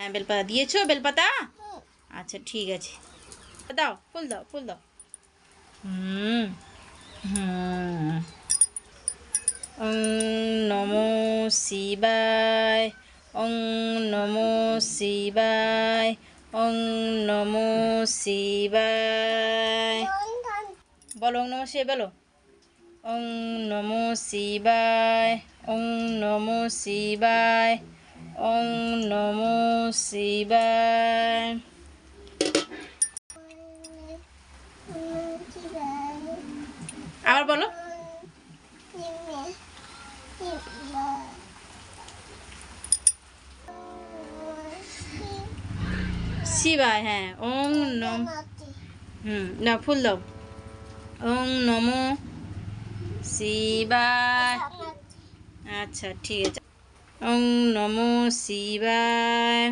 হ্যাঁ, বেলপাতা দিয়েছো? বেলপাতা আচ্ছা ঠিক আছে, দাও ফুল দাও, ফুল দাও। হুম হুম। ওং নমো শিবায়, ওং নমো শিবায়, ওং নমো শিবায়। বলো ওং নমো শিবায়, বলো ওং নমো শিবায়, ওং নমো শিবায়, ওং নমো শিবায়। আবার বলো। শিবায়, হ্যাঁ ওং নম, না ফুল দাও। ওং নমো শিবায়, আচ্ছা ঠিক আছে। ওং নমো শিবায়।